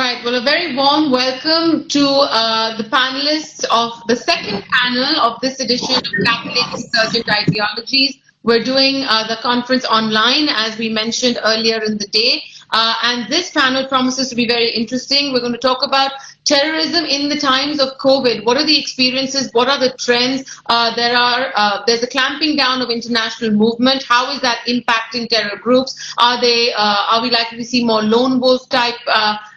right. Well, a very warm welcome to the panelists of the second panel of this edition of Catholic Insurgent Ideologies. We're doing the conference online, as we mentioned earlier in the day. And this panel promises to be very interesting. We're going to talk about terrorism in the times of COVID. What are the experiences? What are the trends? There's a clamping down of international movement. How is that impacting terror groups? Are we likely to see more lone wolf type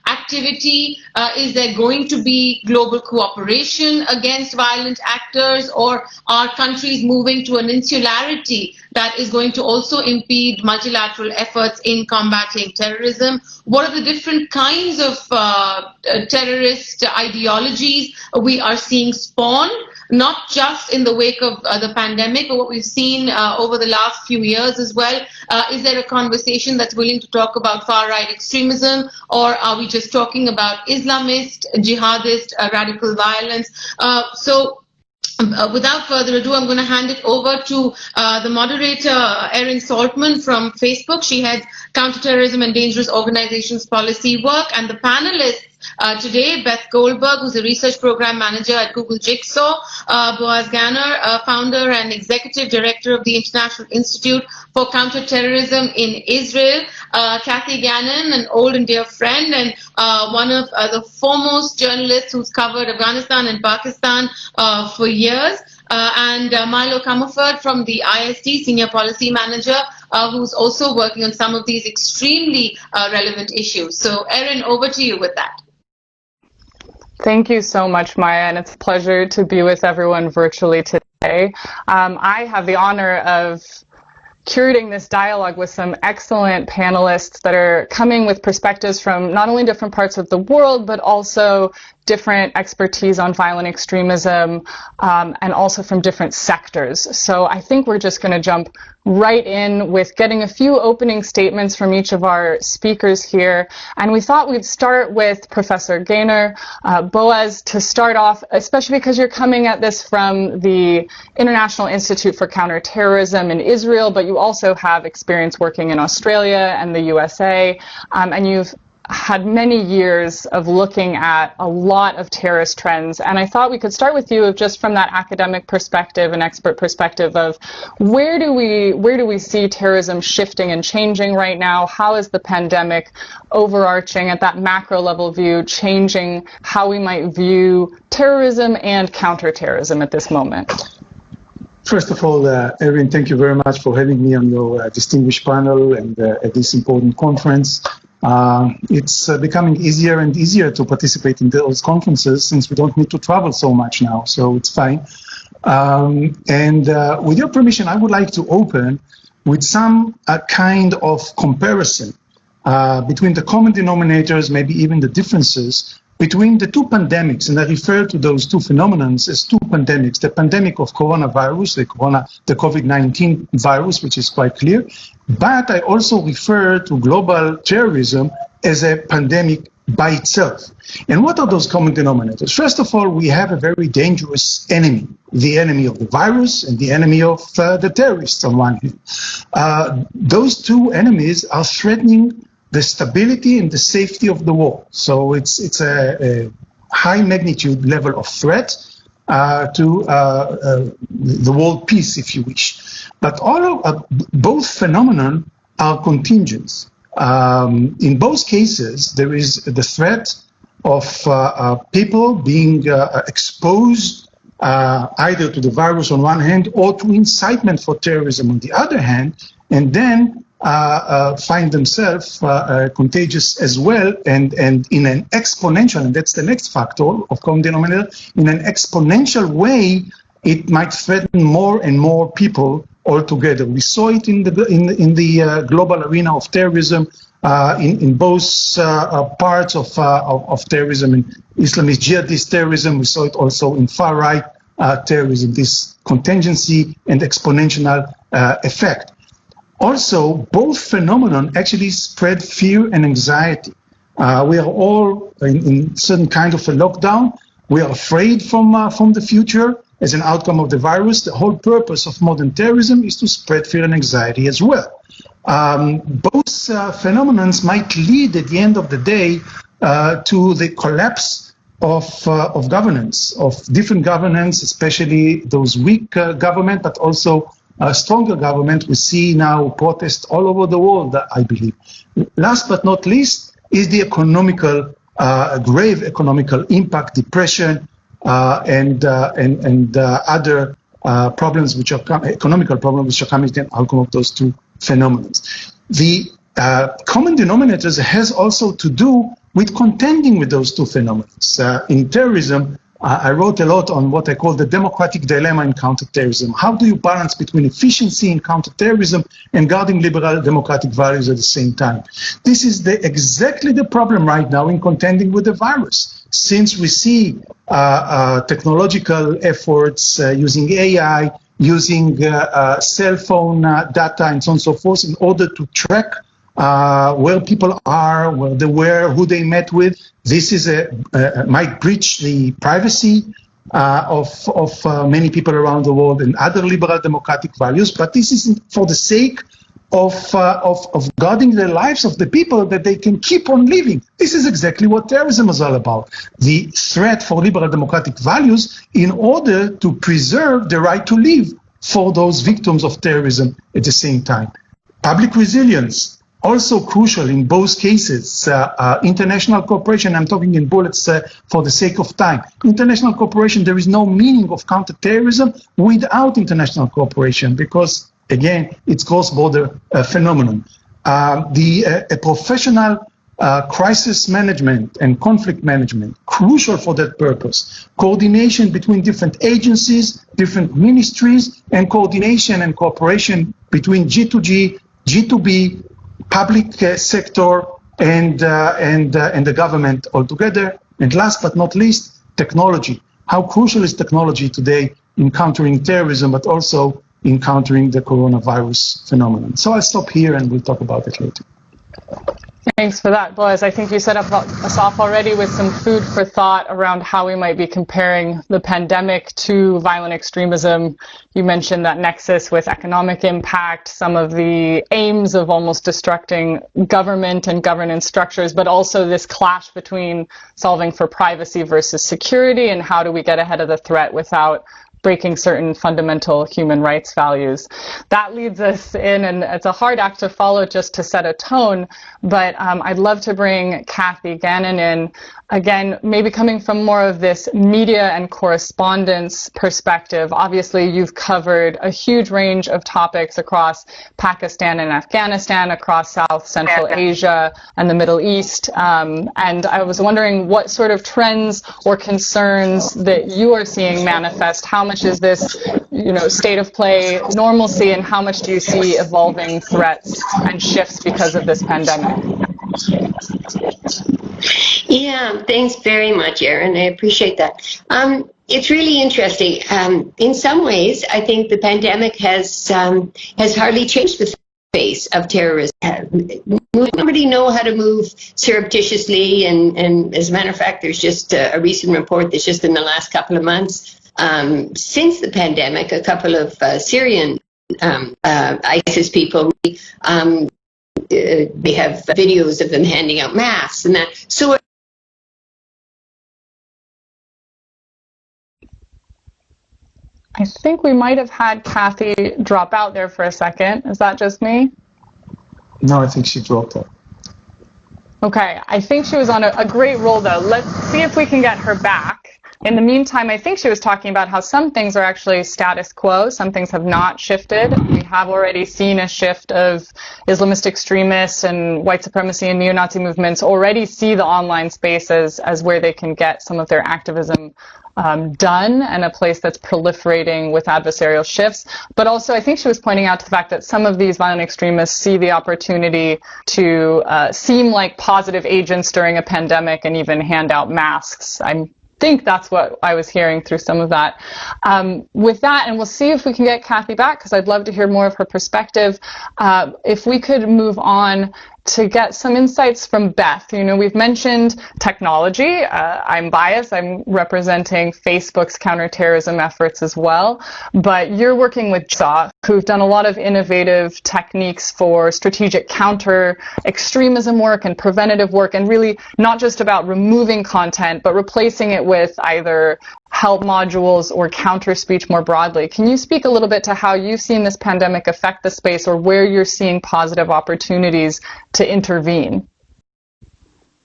activity? Is there going to be global cooperation against violent actors, or are countries moving to an insularity that is going to also impede multilateral efforts in combating terrorism? What are the different kinds of terrorist ideologies we are seeing spawn, not just in the wake of the pandemic, but what we've seen over the last few years as well? Is there a conversation that's willing to talk about far-right extremism, or are we just talking about Islamist, jihadist, radical violence? Without further ado, I'm going to hand it over to the moderator, Erin Saltman from Facebook. She heads Counterterrorism and Dangerous Organizations Policy Work, and the panelists today, Beth Goldberg, who's a research program manager at Google Jigsaw, Boaz Ganner, founder and executive director of the International Institute for Counterterrorism in Israel, Kathy Gannon, an old and dear friend and one of the foremost journalists who's covered Afghanistan and Pakistan for years, and Milo Comerford from the IST, senior policy manager, who's also working on some of these extremely relevant issues. So, Erin, over to you with that. Thank you so much, Maya, and it's a pleasure to be with everyone virtually today. I have the honor of curating this dialogue with some excellent panelists that are coming with perspectives from not only different parts of the world, but also different expertise on violent extremism, and also from different sectors. So I think we're just going to jump right in with getting a few opening statements from each of our speakers here. And we thought we'd start with Professor Gaynor. Boaz, to start off, especially because you're coming at this from the International Institute for Counterterrorism in Israel, but you also have experience working in Australia and the USA, and you've had many years of looking at a lot of terrorist trends. And I thought we could start with you just from that academic perspective and expert perspective of where do we see terrorism shifting and changing right now? How is the pandemic overarching at that macro level view changing how we might view terrorism and counterterrorism at this moment? First of all, Erin, thank you very much for having me on your distinguished panel and at this important conference. It's becoming easier and easier to participate in those conferences since we don't need to travel so much now, so it's fine. With your permission, I would like to open with some kind of comparison between the common denominators, maybe even the differences between the two pandemics, and I refer to those two phenomena as two pandemics: the pandemic of coronavirus, the COVID-19 virus, which is quite clear, but I also refer to global terrorism as a pandemic by itself. And what are those common denominators? First of all, we have a very dangerous enemy, the enemy of the virus and the enemy of the terrorists on one hand. Those two enemies are threatening the stability and the safety of the world. So it's a high magnitude level of threat to the world peace, if you wish. But both phenomena are contingent. In both cases, there is the threat of people being exposed either to the virus on one hand or to incitement for terrorism on the other hand, and then find themselves contagious as well, and in an exponential, and that's the next factor of common denominator, in an exponential way, it might threaten more and more people altogether. We saw it in the global arena of terrorism, in both parts of terrorism, in Islamist jihadist terrorism. We saw it also in far-right terrorism, this contingency and exponential effect. Also, both phenomenon actually spread fear and anxiety. We are all in certain kind of a lockdown. We are afraid from the future. as an outcome of the virus. The whole purpose of modern terrorism is to spread fear and anxiety as well. Both phenomena might lead at the end of the day to the collapse of governance, of different governance, especially those weak government, but also stronger government. We see now protests all over the world, I believe. Last but not least is the economical, grave economical impact, depression, and other problems which are economical problems which are coming as an outcome of those two phenomena. The common denominators has also to do with contending with those two phenomena. In terrorism, I wrote a lot on what I call the democratic dilemma in counterterrorism. How do you balance between efficiency in counterterrorism and guarding liberal democratic values at the same time? This is exactly the problem right now in contending with the virus. Since we see technological efforts using AI, using cell phone data and so on and so forth in order to track where people are, where they were, who they met with. This is might breach the privacy of many people around the world and other liberal democratic values. But this is for the sake of guarding the lives of the people that they can keep on living. This is exactly what terrorism is all about. The threat for liberal democratic values in order to preserve the right to live for those victims of terrorism at the same time. Public resilience, also crucial in both cases. International cooperation, I'm talking in bullets for the sake of time. International cooperation, there is no meaning of counterterrorism without international cooperation because, again, it's cross-border phenomenon. A professional crisis management and conflict management, crucial for that purpose. Coordination between different agencies, different ministries, and coordination and cooperation between G2G, G2B, public sector, and the government altogether. And last but not least, technology. How crucial is technology today in countering terrorism, but also in countering the coronavirus phenomenon? So I'll stop here and we'll talk about it later. Thanks for that, Boaz. I think you set us off already with some food for thought around how we might be comparing the pandemic to violent extremism. You mentioned that nexus with economic impact, some of the aims of almost destructing government and governance structures, but also this clash between solving for privacy versus security and how do we get ahead of the threat without breaking certain fundamental human rights values. That leads us in, and it's a hard act to follow just to set a tone, but I'd love to bring Kathy Gannon in, again, maybe coming from more of this media and correspondence perspective. Obviously, you've covered a huge range of topics across Pakistan and Afghanistan, across South Central Asia and the Middle East, and I was wondering what sort of trends or concerns that you are seeing manifest. How much is this, state of play normalcy, and how much do you see evolving threats and shifts because of this pandemic? Yeah, thanks very much, Erin. I appreciate that. It's really interesting. In some ways, I think the pandemic has hardly changed the face of terrorism. Nobody know how to move surreptitiously, and as a matter of fact, there's just a recent report that's just in the last couple of months. Since the pandemic, a couple of Syrian ISIS people, they have videos of them handing out masks and that. So I think we might have had Kathy drop out there for a second. Is that just me? No, I think she dropped out. Okay, I think she was on a great roll, though. Let's see if we can get her back. In the meantime, I think she was talking about how some things are actually status quo, some things have not shifted. We have already seen a shift of Islamist extremists and white supremacy and neo-Nazi movements already see the online spaces as where they can get some of their activism done, and a place that's proliferating with adversarial shifts. But also, I think she was pointing out to the fact that some of these violent extremists see the opportunity to seem like positive agents during a pandemic and even hand out masks. I think that's what I was hearing through some of that. With that, and we'll see if we can get Kathy back, because I'd love to hear more of her perspective. If we could move on to get some insights from Beth. You know, we've mentioned technology. I'm biased. I'm representing Facebook's counterterrorism efforts as well. But you're working with Jihad, who've done a lot of innovative techniques for strategic counter-extremism work and preventative work, and really not just about removing content, but replacing it with either help modules or counter speech more broadly. Can you speak a little bit to how you've seen this pandemic affect the space, or where you're seeing positive opportunities to intervene?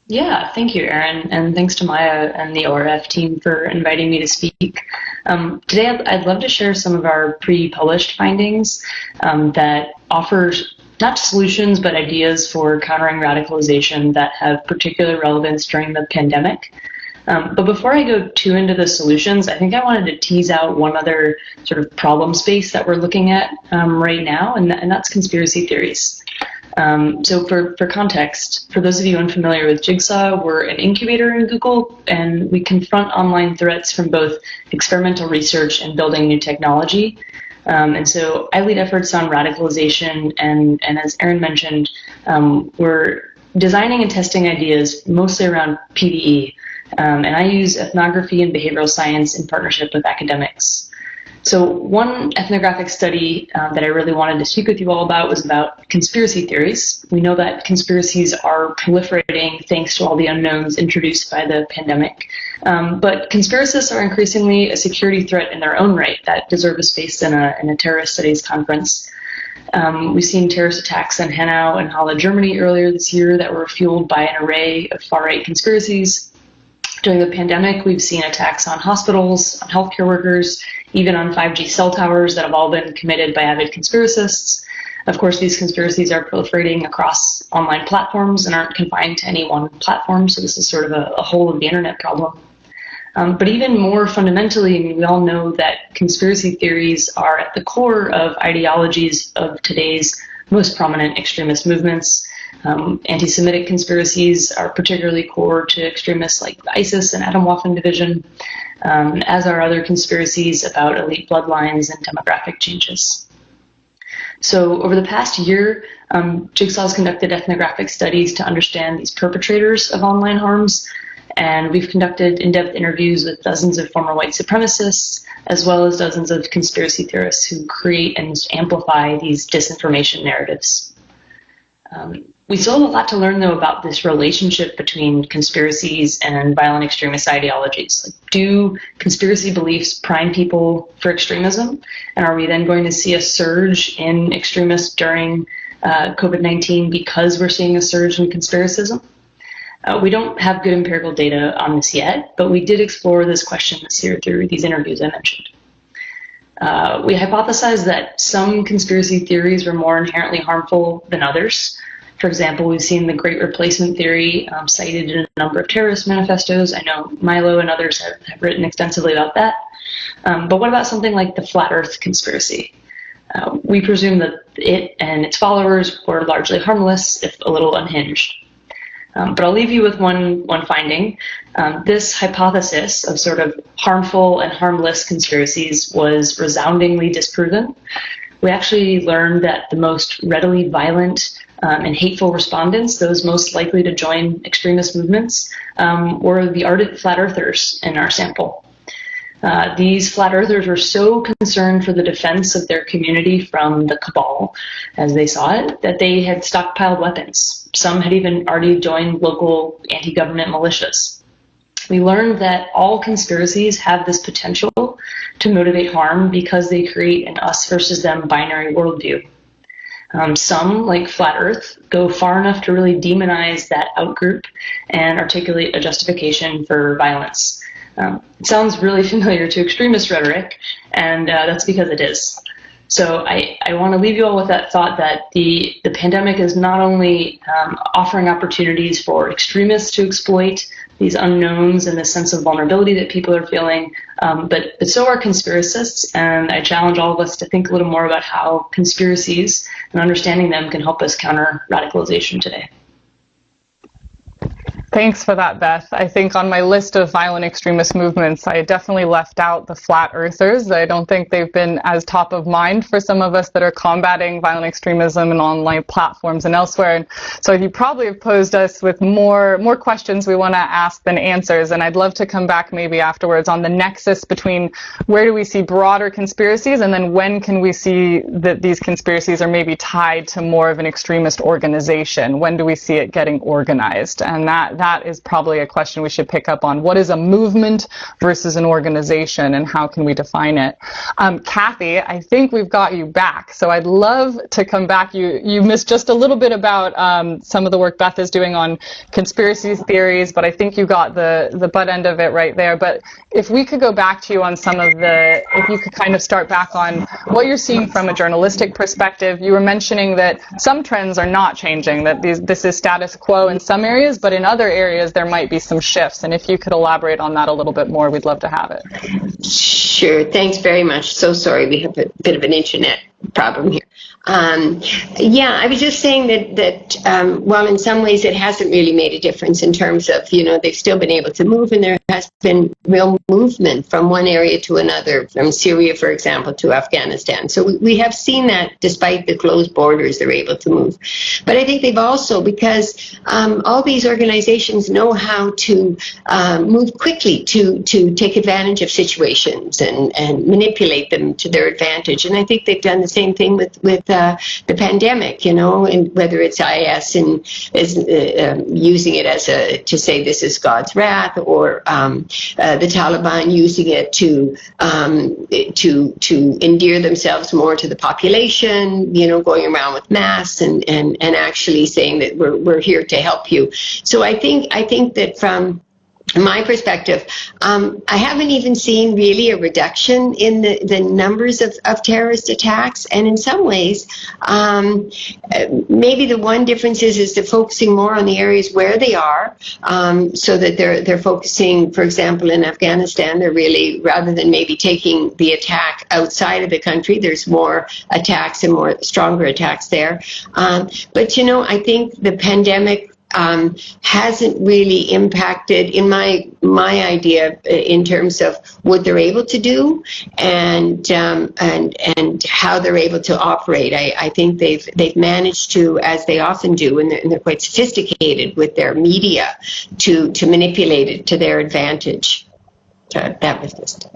Yeah, thank you, Erin, and thanks to Maya and the ORF team for inviting me to speak. Today, I'd love to share some of our pre-published findings that offers not just solutions, but ideas for countering radicalization that have particular relevance during the pandemic. But before I go too into the solutions, I think I wanted to tease out one other sort of problem space that we're looking at right now, and that's conspiracy theories. So for context, for those of you unfamiliar with Jigsaw, we're an incubator in Google, and we confront online threats from both experimental research and building new technology. And so I lead efforts on radicalization, and as Erin mentioned, we're designing and testing ideas mostly around PVE. And I use ethnography and behavioral science in partnership with academics. So one ethnographic study that I really wanted to speak with you all about was about conspiracy theories. We know that conspiracies are proliferating thanks to all the unknowns introduced by the pandemic. But conspiracists are increasingly a security threat in their own right that deserve a space in a terrorist studies conference. We've seen terrorist attacks in Hanau and Halle, Germany earlier this year that were fueled by an array of far-right conspiracies. During the pandemic, we've seen attacks on hospitals, on healthcare workers, even on 5G cell towers that have all been committed by avid conspiracists. Of course, these conspiracies are proliferating across online platforms and aren't confined to any one platform, so this is sort of a whole of the internet problem. But even more fundamentally, I mean, we all know that conspiracy theories are at the core of ideologies of today's most prominent extremist movements. Anti-Semitic conspiracies are particularly core to extremists like ISIS and Atomwaffen division, as are other conspiracies about elite bloodlines and demographic changes. So over the past year, Jigsaw has conducted ethnographic studies to understand these perpetrators of online harms, and we've conducted in-depth interviews with dozens of former white supremacists, as well as dozens of conspiracy theorists who create and amplify these disinformation narratives. We still have a lot to learn, though, about this relationship between conspiracies and violent extremist ideologies. Like, do conspiracy beliefs prime people for extremism? And are we then going to see a surge in extremists during COVID-19 because we're seeing a surge in conspiracism? We don't have good empirical data on this yet, but we did explore this question this year through these interviews I mentioned. We hypothesized that some conspiracy theories were more inherently harmful than others. For example, we've seen the Great Replacement theory cited in a number of terrorist manifestos. I know Milo and others have written extensively about that. But what about something like the Flat Earth conspiracy? We presume that it and its followers were largely harmless, if a little unhinged. But I'll leave you with one finding. This hypothesis of sort of harmful and harmless conspiracies was resoundingly disproven. We actually learned that the most readily violent and hateful respondents, those most likely to join extremist movements, were the ardent flat earthers in our sample. These flat earthers were so concerned for the defense of their community from the cabal, as they saw it, that they had stockpiled weapons. Some had even already joined local anti-government militias. We learned that all conspiracies have this potential to motivate harm because they create an us versus them binary worldview. Some, like Flat Earth, go far enough to really demonize that outgroup and articulate a justification for violence. It sounds really familiar to extremist rhetoric, and that's because it is. So I want to leave you all with that thought that the pandemic is not only offering opportunities for extremists to exploit these unknowns and the sense of vulnerability that people are feeling, but so are conspiracists, and I challenge all of us to think a little more about how conspiracies and understanding them can help us counter radicalization today. Thanks for that, Beth. I think on my list of violent extremist movements, I definitely left out the flat earthers. I don't think they've been as top of mind for some of us that are combating violent extremism in online platforms and elsewhere. And so you probably have posed us with more questions we want to ask than answers. And I'd love to come back maybe afterwards on the nexus between where do we see broader conspiracies, and then when can we see that these conspiracies are maybe tied to more of an extremist organization? When do we see it getting organized? And that is probably a question we should pick up on. What is a movement versus an organization, and how can we define it? Kathy, I think we've got you back, so I'd love to come back. You missed just a little bit about some of the work Beth is doing on conspiracy theories, but I think you got the butt end of it right there. But if we could go back to you on some of if you could kind of start back on what you're seeing from a journalistic perspective. You were mentioning that some trends are not changing, that this is status quo in some areas, but in other areas there might be some shifts. And if you could elaborate on that a little bit more, we'd love to have it. Sure. Thanks very much. So sorry, we have a bit of an internet problem here. I was just saying that while in some ways it hasn't really made a difference in terms of, they've still been able to move, and there has been real movement from one area to another, from Syria, for example, to Afghanistan. So we have seen that despite the closed borders, they're able to move. But I think they've also, because all these organizations know how to move quickly to take advantage of situations and manipulate them to their advantage. And I think they've done the same thing with the pandemic, and whether it's IS and using it to say this is God's wrath, or the Taliban using it to endear themselves more to the population, going around with masks and actually saying that we're here to help you. So I think that from my perspective, I haven't even seen really a reduction in the numbers of terrorist attacks. And in some ways, maybe the one difference is they're focusing more on the areas where they are, so that they're focusing, for example, in Afghanistan, they're really, rather than maybe taking the attack outside of the country, there's more attacks and more stronger attacks there. But I think the pandemic hasn't really impacted, in my idea, in terms of what they're able to do and how they're able to operate. I think they've managed to, as they often do, and they're quite sophisticated with their media, to manipulate it to their advantage. That was just.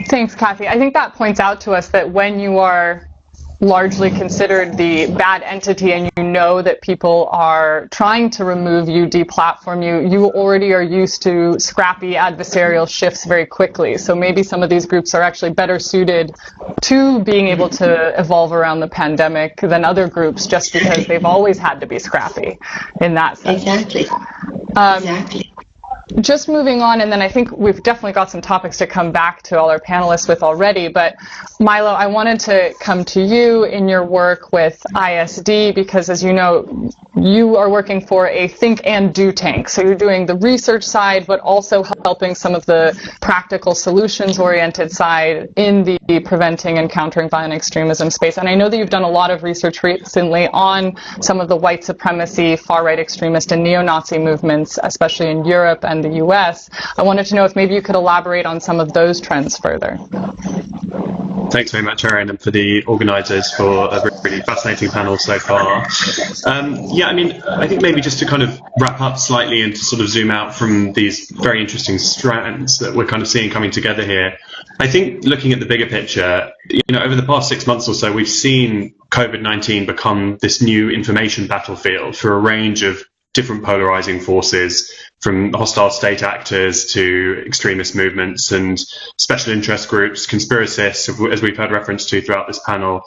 Thanks, Kathy. I think that points out to us that when you are largely considered the bad entity and you know that people are trying to remove you, deplatform you, you already are used to scrappy adversarial shifts very quickly. So maybe some of these groups are actually better suited to being able to evolve around the pandemic than other groups, just because they've always had to be scrappy in that sense. Exactly. Exactly. Just moving on, and then I think we've definitely got some topics to come back to all our panelists with already, but Milo, I wanted to come to you in your work with ISD, because as you know, you are working for a think and do tank. So you're doing the research side, but also helping some of the practical solutions-oriented side in the preventing and countering violent extremism space. And I know that you've done a lot of research recently on some of the white supremacy, far-right extremist and neo-Nazi movements, especially in Europe and the US. I wanted to know if maybe you could elaborate on some of those trends further. Thanks very much, Erin, and for the organisers for a really fascinating panel so far. I think maybe just to kind of wrap up slightly and to sort of zoom out from these very interesting strands that we're kind of seeing coming together here. I think looking at the bigger picture, over the past 6 months or so, we've seen COVID-19 become this new information battlefield for a range of different polarizing forces, from hostile state actors to extremist movements and special interest groups, conspiracists, as we've heard reference to throughout this panel,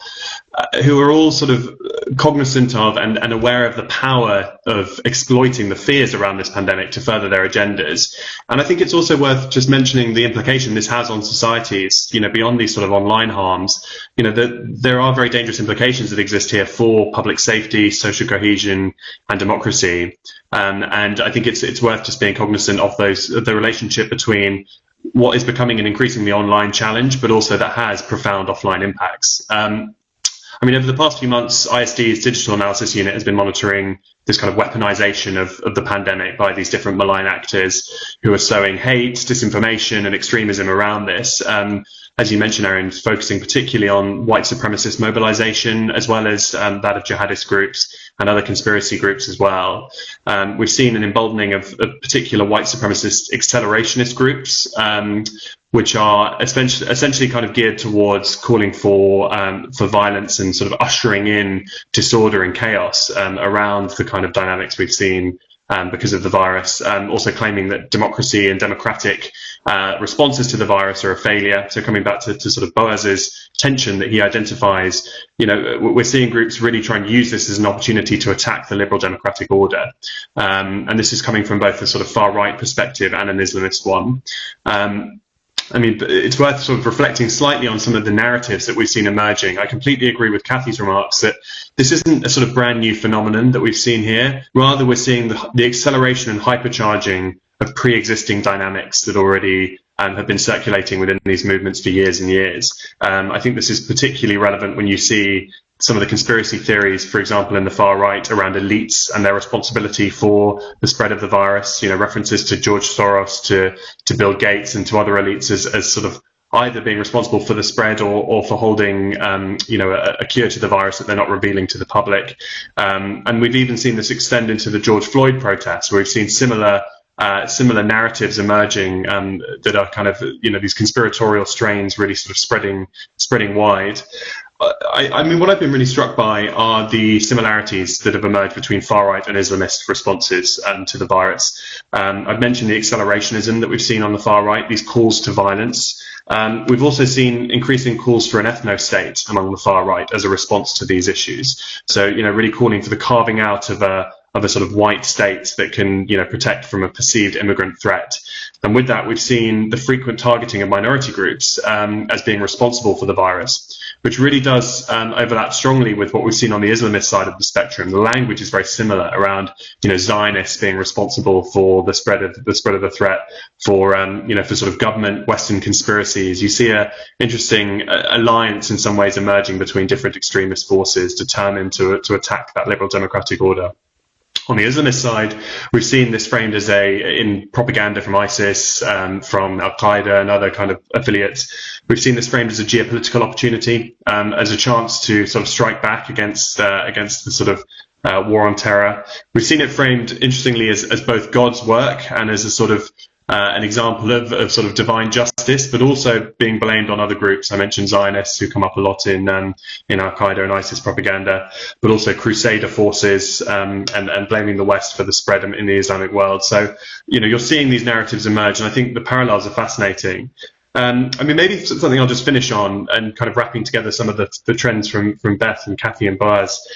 who are all sort of cognizant of and aware of the power of exploiting the fears around this pandemic to further their agendas. And I think it's also worth just mentioning the implication this has on societies, beyond these sort of online harms. There are very dangerous implications that exist here for public safety, social cohesion, and democracy. And I think it's worth just being cognizant of the relationship between what is becoming an increasingly online challenge, but also that has profound offline impacts. I mean, over the past few months, ISD's digital analysis unit has been monitoring this kind of weaponization of the pandemic by these different malign actors who are sowing hate, disinformation, and extremism around this. As you mentioned, Erin, focusing particularly on white supremacist mobilization, as well as that of jihadist groups and other conspiracy groups as well. We've seen an emboldening of particular white supremacist accelerationist groups, which are essentially kind of geared towards calling for violence and sort of ushering in disorder and chaos around the kind of dynamics we've seen because of the virus, also claiming that democracy and democratic responses to the virus are a failure. So coming back to sort of Boaz's tension that he identifies, we're seeing groups really try and use this as an opportunity to attack the liberal democratic order. And this is coming from both a sort of far right perspective and an Islamist one. I mean, it's worth sort of reflecting slightly on some of the narratives that we've seen emerging. I completely agree with Kathy's remarks that this isn't a sort of brand new phenomenon that we've seen here. Rather, we're seeing the acceleration and hypercharging of pre-existing dynamics that already have been circulating within these movements for years and years. I think this is particularly relevant when you see some of the conspiracy theories, for example, in the far right around elites and their responsibility for the spread of the virus, references to George Soros, to Bill Gates and to other elites as sort of either being responsible for the spread or for holding, a cure to the virus that they're not revealing to the public. And we've even seen this extend into the George Floyd protests, where we've seen similar narratives emerging that are kind of, these conspiratorial strains really sort of spreading wide. I mean, what I've been really struck by are the similarities that have emerged between far-right and Islamist responses to the virus. I've mentioned the accelerationism that we've seen on the far right, these calls to violence. We've also seen increasing calls for an ethno-state among the far right as a response to these issues. So, really calling for the carving out of a sort of white state that can, protect from a perceived immigrant threat. And with that, we've seen the frequent targeting of minority groups as being responsible for the virus, which really does overlap strongly with what we've seen on the Islamist side of the spectrum. The language is very similar around, Zionists being responsible for the spread of the threat, for sort of government Western conspiracies. You see a interesting alliance in some ways emerging between different extremist forces determined to attack that liberal democratic order. On the Islamist side, we've seen this framed as in propaganda from ISIS, from Al-Qaeda and other kind of affiliates. We've seen this framed as a geopolitical opportunity, as a chance to sort of strike back against the sort of war on terror. We've seen it framed, interestingly, as both God's work and as a sort of an example of sort of divine justice, but also being blamed on other groups. I mentioned Zionists, who come up a lot in Al-Qaeda and ISIS propaganda, but also crusader forces and blaming the West for the spread in the Islamic world. So, you're seeing these narratives emerge, and I think the parallels are fascinating. I mean, maybe something I'll just finish on, and kind of wrapping together some of the trends from Beth and Kathy and Boaz,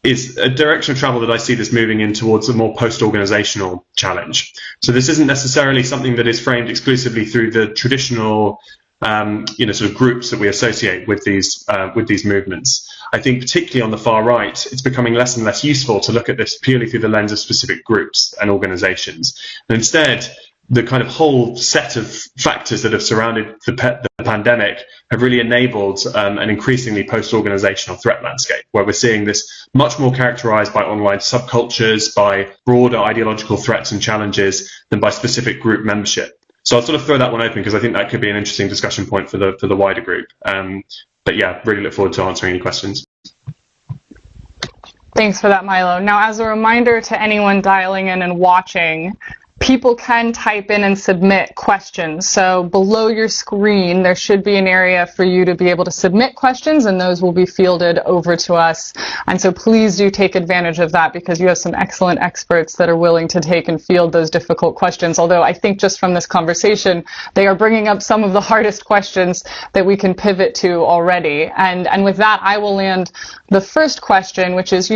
is a direction of travel that I see this moving in towards a more post-organizational challenge. So this isn't necessarily something that is framed exclusively through the traditional, sort of groups that we associate with these movements. I think particularly on the far right, it's becoming less and less useful to look at this purely through the lens of specific groups and organizations. And instead, the kind of whole set of factors that have surrounded the pandemic have really enabled an increasingly post-organizational threat landscape, where we're seeing this much more characterized by online subcultures, by broader ideological threats and challenges than by specific group membership. So I'll sort of throw that one open because I think that could be an interesting discussion point for the wider group. But yeah, really look forward to answering any questions. Thanks for that, Milo. Now, as a reminder to anyone dialing in and watching, people can type in and submit questions. So below your screen, there should be an area for you to be able to submit questions, and those will be fielded over to us. And so please do take advantage of that, because you have some excellent experts that are willing to take and field those difficult questions. Although I think just from this conversation, they are bringing up some of the hardest questions that we can pivot to already. And with that, I will land the first question, which is,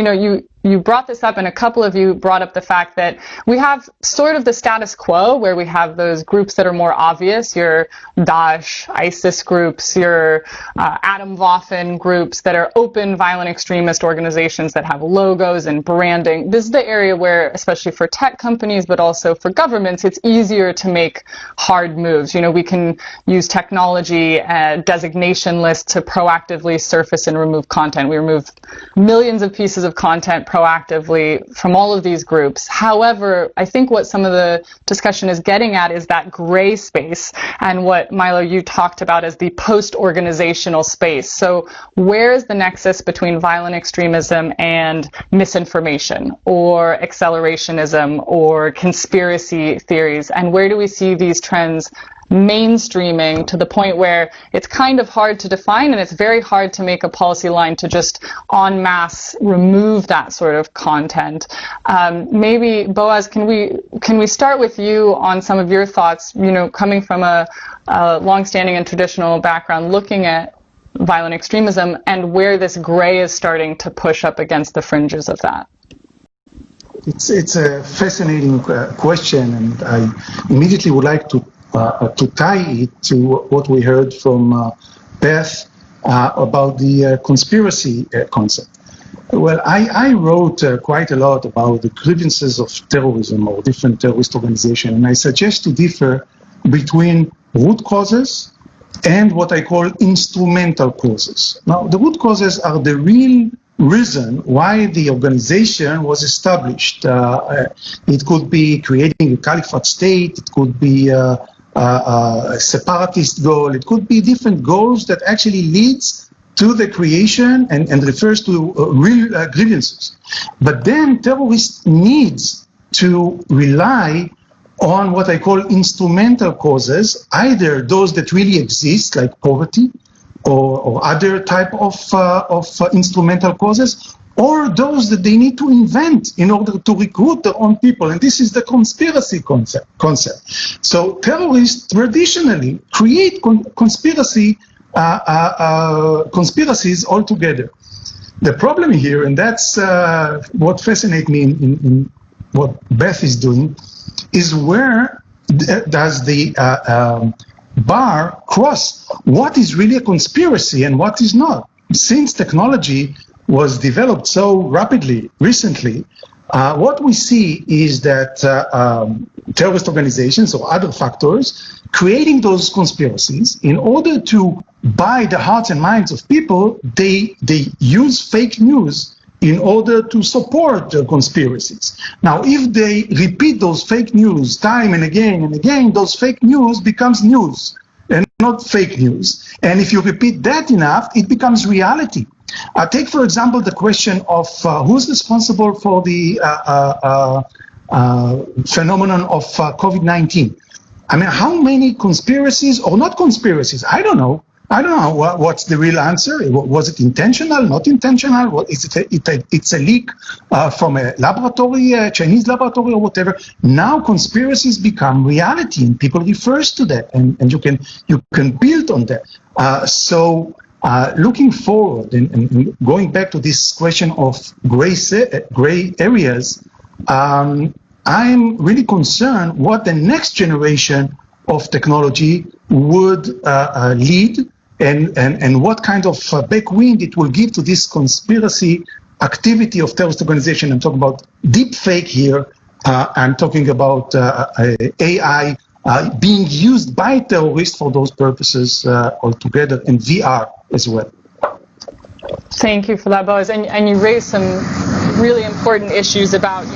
you brought this up, and a couple of you brought up the fact that we have sort of the status quo where we have those groups that are more obvious, your Daesh, ISIS groups, your Atomwaffen groups that are open violent extremist organizations that have logos and branding. This is the area where, especially for tech companies, but also for governments, it's easier to make hard moves. You know, we can use technology and designation lists to proactively surface and remove content. We remove millions of pieces of content proactively from all of these groups. However, I think what some of the discussion is getting at is that gray space, and what, Milo, you talked about as the post-organizational space. So where is the nexus between violent extremism and misinformation or accelerationism or conspiracy theories? And where do we see these trends mainstreaming to the point where it's kind of hard to define, and it's very hard to make a policy line to just en masse remove that sort of content? Maybe, Boaz, can we start with you on some of your thoughts, you know, coming from a longstanding and traditional background, looking at violent extremism and where this gray is starting to push up against the fringes of that? It's a fascinating question, and I immediately would like to tie it to what we heard from Beth about the conspiracy concept. Well, I wrote quite a lot about the grievances of terrorism or different terrorist organizations, and I suggest to differ between root causes and what I call instrumental causes. Now, the root causes are the real reason why the organization was established. It could be creating a caliphate state, it could be a separatist goal, it could be different goals that actually leads to the creation and refers to real grievances. But then terrorists needs to rely on what I call instrumental causes, either those that really exist, like poverty, or other type of instrumental causes, or those that they need to invent in order to recruit their own people. And this is the conspiracy concept. So terrorists traditionally create conspiracies altogether. The problem here, and that's what fascinates me in what Beth is doing, is where does the bar cross what is really a conspiracy and what is not. Since technology was developed so rapidly recently, what we see is that terrorist organizations or other factors creating those conspiracies in order to buy the hearts and minds of people, they use fake news in order to support the conspiracies. Now, if they repeat those fake news time and again, those fake news becomes news and not fake news. And if you repeat that enough, it becomes reality. Take, for example, the question of who's responsible for the phenomenon of COVID-19. I mean, how many conspiracies or not conspiracies? I don't know what's the real answer. Was it intentional, not intentional? It's a leak from a laboratory, a Chinese laboratory or whatever. Now conspiracies become reality and people refers to that, and you can build on that. So looking forward and going back to this question of gray areas, I'm really concerned what the next generation of technology would lead and what kind of backwind it will give to this conspiracy activity of terrorist organization. I'm talking about deep fake here. I'm talking about AI being used by terrorists for those purposes altogether, and VR as well. Thank you for that, Boaz. And you raised some really important issues about,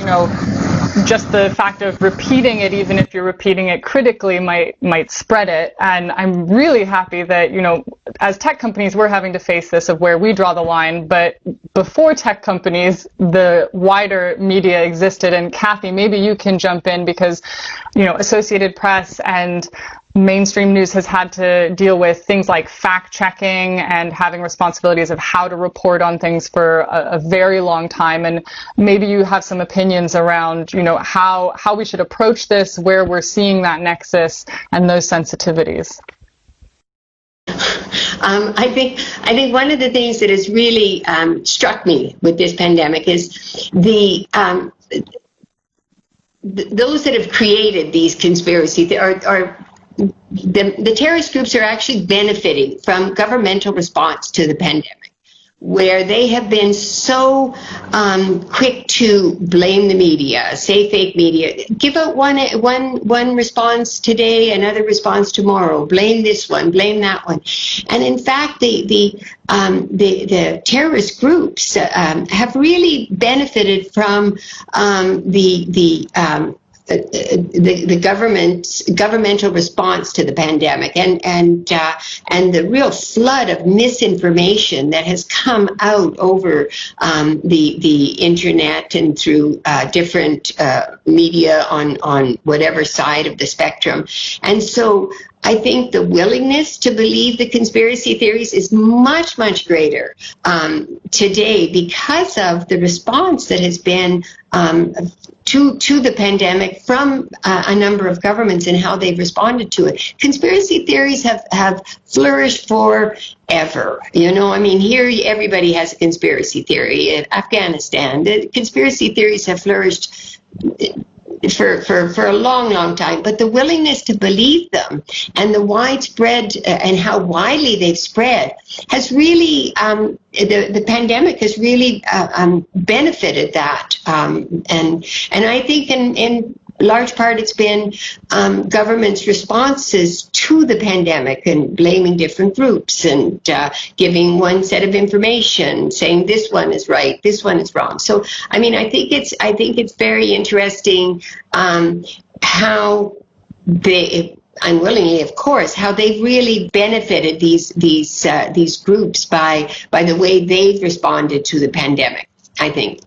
just the fact of repeating it, even if you're repeating it critically, might spread it. And I'm really happy that, as tech companies, we're having to face this of where we draw the line. But before tech companies, the wider media existed. And Kathy, maybe you can jump in because, Associated Press and mainstream news has had to deal with things like fact-checking and having responsibilities of how to report on things for a very long time. And maybe you have some opinions around, how we should approach this, where we're seeing that nexus and those sensitivities. I think one of the things that has really struck me with this pandemic is those that have created these conspiracies the terrorist groups are actually benefiting from governmental response to the pandemic, where they have been so quick to blame the media, say fake media, give out one response today, another response tomorrow, blame this one, blame that one, and in fact, the terrorist groups have really benefited from the governmental response to the pandemic and the real flood of misinformation that has come out over the internet and through different media on whatever side of the spectrum. And so I think the willingness to believe the conspiracy theories is much, much greater today because of the response that has been to the pandemic from a number of governments and how they've responded to it. Conspiracy theories have flourished forever. You know, I mean, here everybody has a conspiracy theory. In Afghanistan, the conspiracy theories have flourished for a long, long time, but the willingness to believe them and the widespread and how widely they've spread has really, the pandemic has really benefited that. And I think in large part it's been governments' responses to the pandemic and blaming different groups and giving one set of information, saying this one is right, this one is wrong. So, I mean, I think it's very interesting how they, unwillingly, of course, how they've really benefited these groups by the way they've responded to the pandemic, I think.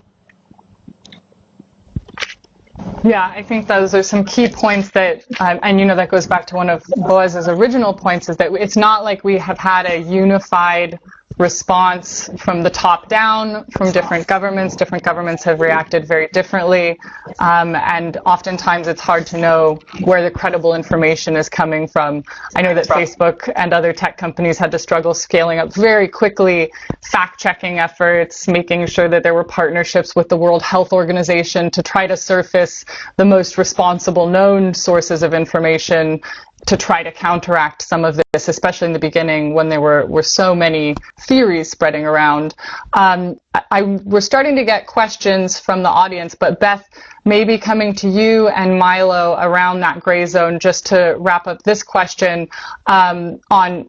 Yeah, I think those are some key points that, and you know, that goes back to one of Boaz's original points, is that it's not like we have had a unified response from the top down from different governments. Different governments have reacted very differently, and oftentimes it's hard to know where the credible information is coming from. I know that Facebook and other tech companies had to struggle scaling up very quickly fact-checking efforts, making sure that there were partnerships with the World Health Organization to try to surface the most responsible known sources of information to try to counteract some of this, especially in the beginning when there were so many theories spreading around. We're starting to get questions from the audience, but Beth, maybe coming to you and Milo around that gray zone, just to wrap up this question on,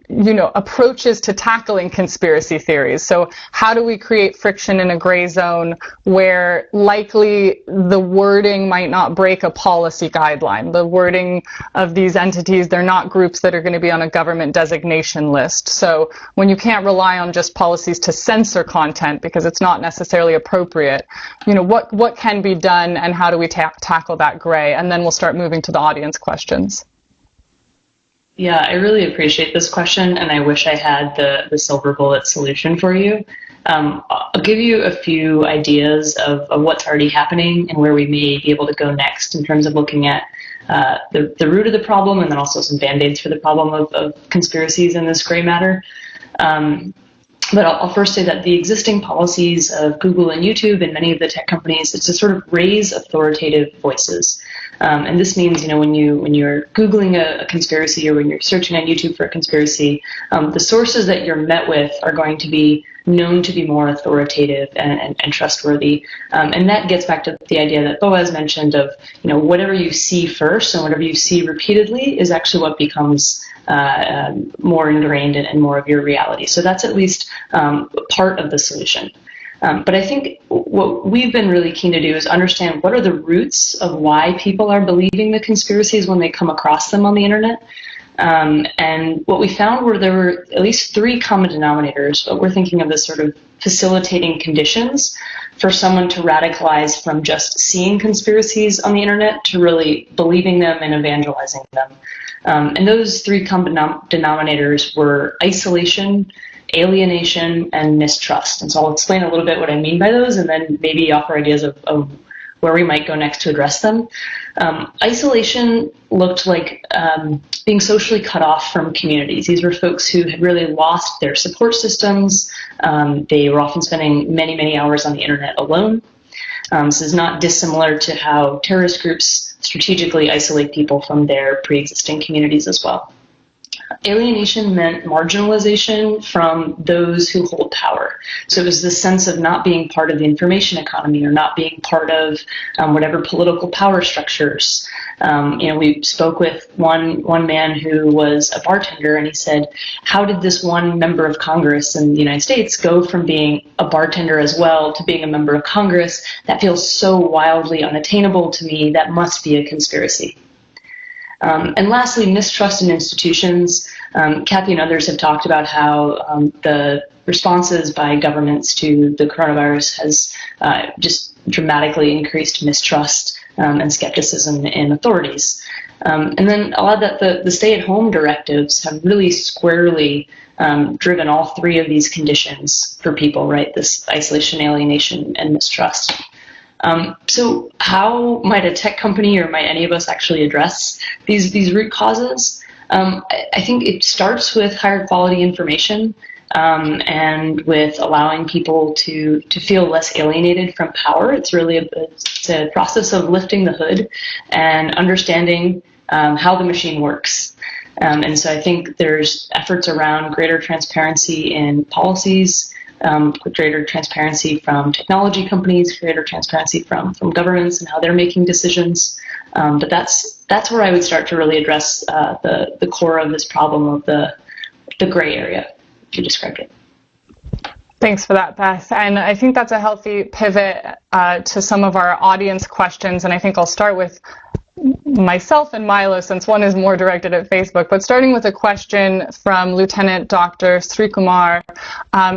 you know, approaches to tackling conspiracy theories. So how do we create friction in a gray zone where likely the wording might not break a policy guideline? The wording of these entities, they're not groups that are going to be on a government designation list. So when you can't rely on just policies to censor content because it's not necessarily appropriate, you know, what can be done and how do we tackle that gray? And then we'll start moving to the audience questions. Yeah, I really appreciate this question, and I wish I had the silver bullet solution for you. I'll give you a few ideas of what's already happening and where we may be able to go next in terms of looking at the root of the problem, and then also some band-aids for the problem of conspiracies in this gray matter. But I'll first say that the existing policies of Google and YouTube and many of the tech companies is to sort of raise authoritative voices. And this means, you know, when you're Googling a conspiracy or when you're searching on YouTube for a conspiracy, the sources that you're met with are going to be known to be more authoritative and trustworthy. And that gets back to the idea that Boaz mentioned of, you know, whatever you see first and whatever you see repeatedly is actually what becomes more ingrained and more of your reality. So that's at least part of the solution. But I think what we've been really keen to do is understand what are the roots of why people are believing the conspiracies when they come across them on the internet. And what we found were there were at least 3 common denominators, but we're thinking of this sort of facilitating conditions for someone to radicalize from just seeing conspiracies on the internet to really believing them and evangelizing them. And those 3 common denominators were isolation, alienation, and mistrust. And so I'll explain a little bit what I mean by those and then maybe offer ideas of where we might go next to address them. Isolation looked like being socially cut off from communities. These were folks who had really lost their support systems. They were often spending many, many hours on the internet alone. This is not dissimilar to how terrorist groups strategically isolate people from their pre-existing communities as well. Alienation meant marginalization from those who hold power. So it was this sense of not being part of the information economy or not being part of whatever political power structures. We spoke with one man who was a bartender, and he said, how did this one member of Congress in the United States go from being a bartender as well to being a member of Congress? That feels so wildly unattainable to me. That must be a conspiracy. And lastly, mistrust in institutions. Kathy and others have talked about how the responses by governments to the coronavirus has just dramatically increased mistrust and skepticism in authorities. And then I'll add that the stay-at-home directives have really squarely driven all three of these conditions for people, right? This isolation, alienation, and mistrust. So how might a tech company or might any of us actually address these root causes? I think it starts with higher quality information and with allowing people to feel less alienated from power. It's really it's a process of lifting the hood and understanding how the machine works. And so I think there's efforts around greater transparency in policies, greater transparency from technology companies, greater transparency from governments and how they're making decisions. But that's where I would start to really address the core of this problem of the gray area, if you described it. Thanks for that, Beth. And I think that's a healthy pivot to some of our audience questions. And I think I'll start with myself and Milo, since one is more directed at Facebook, but starting with a question from Lieutenant Dr. Srikumar,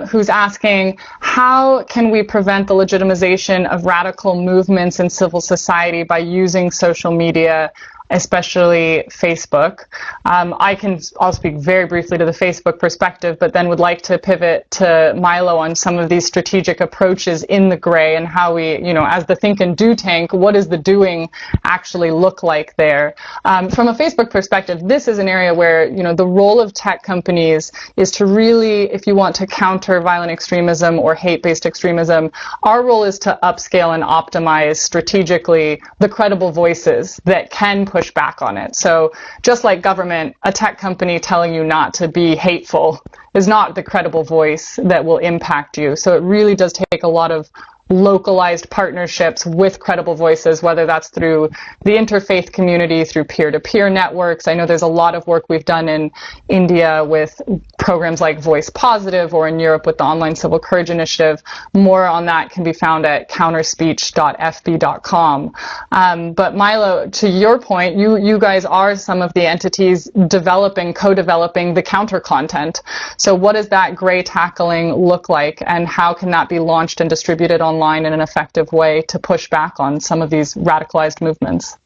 who's asking, how can we prevent the legitimization of radical movements in civil society by using social media, especially Facebook? I'll speak very briefly to the Facebook perspective, but then would like to pivot to Milo on some of these strategic approaches in the gray and how we, as the think and do tank, what does the doing actually look like there? From a Facebook perspective, this is an area where, the role of tech companies is to really, if you want to counter violent extremism or hate-based extremism, our role is to upscale and optimize strategically the credible voices that can push back on it. So just like government, a tech company telling you not to be hateful is not the credible voice that will impact you. So it really does take a lot of localized partnerships with credible voices, whether that's through the interfaith community, through peer-to-peer networks. I know there's a lot of work we've done in India with programs like Voice Positive, or in Europe with the Online Civil Courage Initiative. More on that can be found at counterspeech.fb.com. But Milo, to your point, you guys are some of the entities co-developing the counter content. So what does that gray tackling look like, and how can that be launched and distributed online in an effective way to push back on some of these radicalized movements?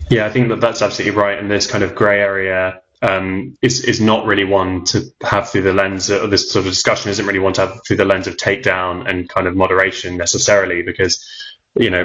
Yeah, I think that's absolutely right. And this kind of grey area is not really one to have through the lens of this sort of discussion, isn't really one to have through the lens of takedown and kind of moderation necessarily, because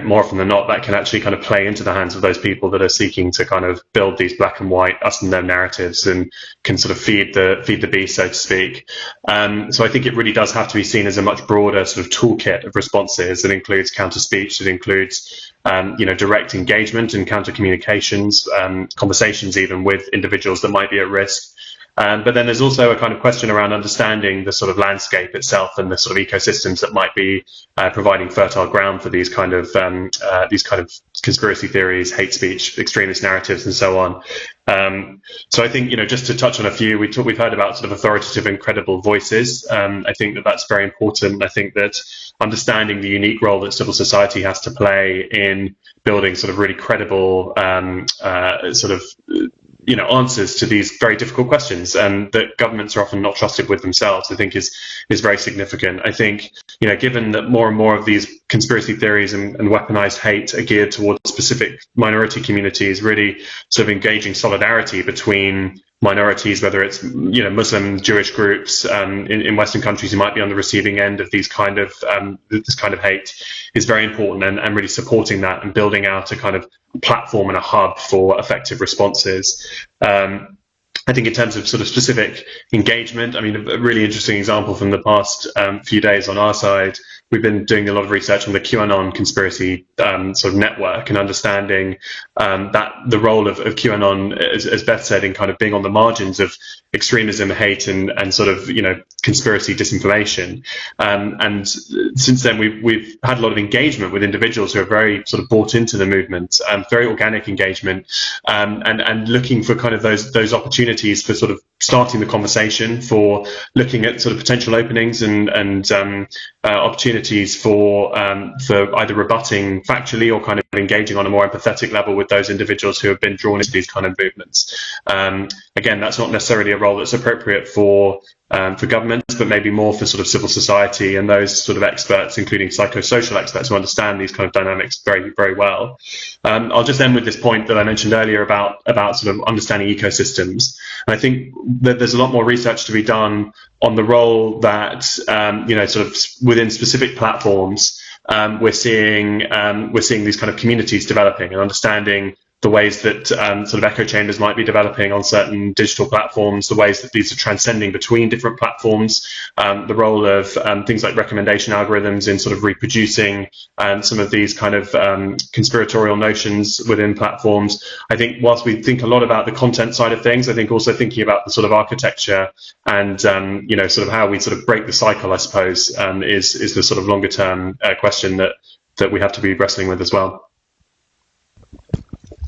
more often than not, that can actually kind of play into the hands of those people that are seeking to kind of build these black and white us and them narratives and can sort of feed the beast, so to speak. So I think it really does have to be seen as a much broader sort of toolkit of responses that includes counter speech, that includes direct engagement and counter communications, conversations even with individuals that might be at risk. But then there's also a kind of question around understanding the sort of landscape itself and the sort of ecosystems that might be providing fertile ground for these kind of conspiracy theories, hate speech, extremist narratives, and so on. So I think, just to touch on a few, we've heard about sort of authoritative and credible voices. I think that's very important. I think that understanding the unique role that civil society has to play in building sort of really credible answers to these very difficult questions, and that governments are often not trusted with themselves, I think is very significant. I think, given that more and more of these conspiracy theories and weaponized hate are geared towards specific minority communities, really sort of engaging solidarity between minorities, whether it's Muslim, Jewish groups in Western countries who might be on the receiving end of these kind of this kind of hate, is very important, and really supporting that and building out a kind of platform and a hub for effective responses. I think in terms of sort of specific engagement, I mean, a really interesting example from the past few days on our side, we've been doing a lot of research on the QAnon conspiracy sort of network, and understanding that the role of QAnon, as Beth said, in kind of being on the margins of extremism, hate, and sort of conspiracy disinformation. And since then, we've had a lot of engagement with individuals who are very sort of bought into the movement, very organic engagement, and looking for kind of those opportunities for sort of starting the conversation, for looking at sort of potential openings and opportunities for either rebutting factually or kind of engaging on a more empathetic level with those individuals who have been drawn into these kind of movements. Again, that's not necessarily a role that's appropriate for governments, but maybe more for sort of civil society and those sort of experts, including psychosocial experts who understand these kind of dynamics very, very well. I'll just end with this point that I mentioned earlier about sort of understanding ecosystems. And I think that there's a lot more research to be done on the role that sort of within specific platforms we're seeing these kind of communities developing, and understanding the ways that sort of echo chambers might be developing on certain digital platforms, the ways that these are transcending between different platforms, the role of things like recommendation algorithms in sort of reproducing some of these kind of conspiratorial notions within platforms. I think whilst we think a lot about the content side of things, I think also thinking about the sort of architecture and sort of how we sort of break the cycle, I suppose, is the sort of longer term question that we have to be wrestling with as well.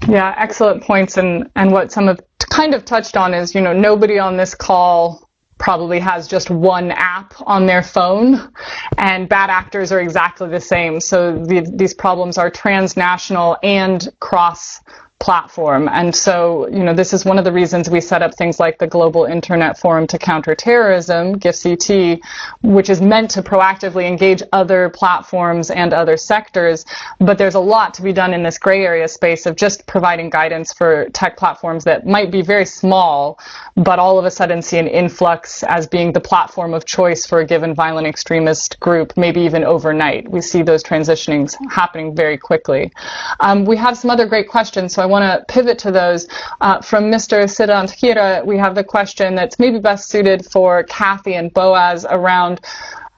Yeah, excellent points. And what some have kind of touched on is, nobody on this call probably has just one app on their phone, and bad actors are exactly the same. So these problems are transnational and cross-platform. And so, this is one of the reasons we set up things like the Global Internet Forum to Counter Terrorism, GIFCT, which is meant to proactively engage other platforms and other sectors. But there's a lot to be done in this gray area space of just providing guidance for tech platforms that might be very small, but all of a sudden see an influx as being the platform of choice for a given violent extremist group, maybe even overnight. We see those transitionings happening very quickly. We have some other great questions, so I want to pivot to those. From Mr. Siddhantkira, we have the question that's maybe best suited for Kathy and Boaz around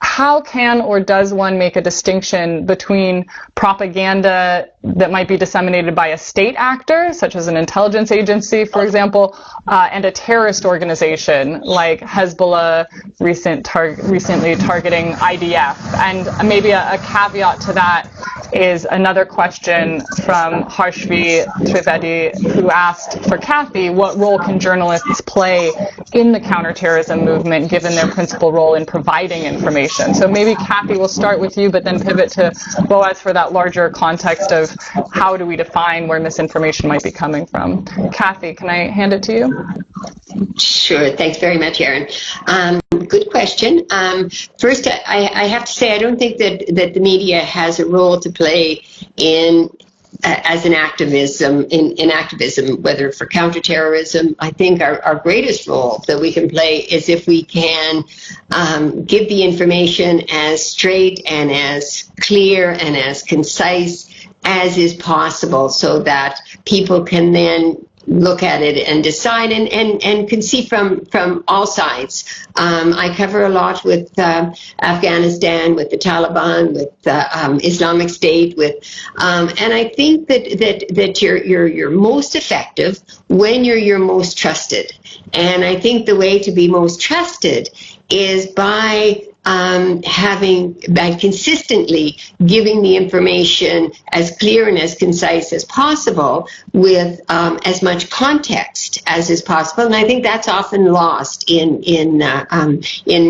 how can or does one make a distinction between propaganda that might be disseminated by a state actor, such as an intelligence agency, for example, and a terrorist organization like Hezbollah recently targeting IDF? And maybe a caveat to that is another question from Harshvi Trivedi, who asked for Kathy, what role can journalists play in the counterterrorism movement, given their principal role in providing information? So maybe, Kathy, we'll start with you, but then pivot to Boaz for that larger context of how do we define where misinformation might be coming from. Kathy, can I hand it to you? Sure. Thanks very much, Erin. Good question. First, I have to say I don't think that the media has a role to play in as an activism, in activism, whether for counterterrorism. I think our greatest role that we can play is if we can give the information as straight and as clear and as concise as is possible, so that people can then look at it and decide and can see from all sides. I cover a lot with Afghanistan, with the Taliban, with Islamic State, and I think that you're most effective when you're most trusted. And I think the way to be most trusted is by consistently giving the information as clear and as concise as possible, with as much context as is possible. And I think that's often lost in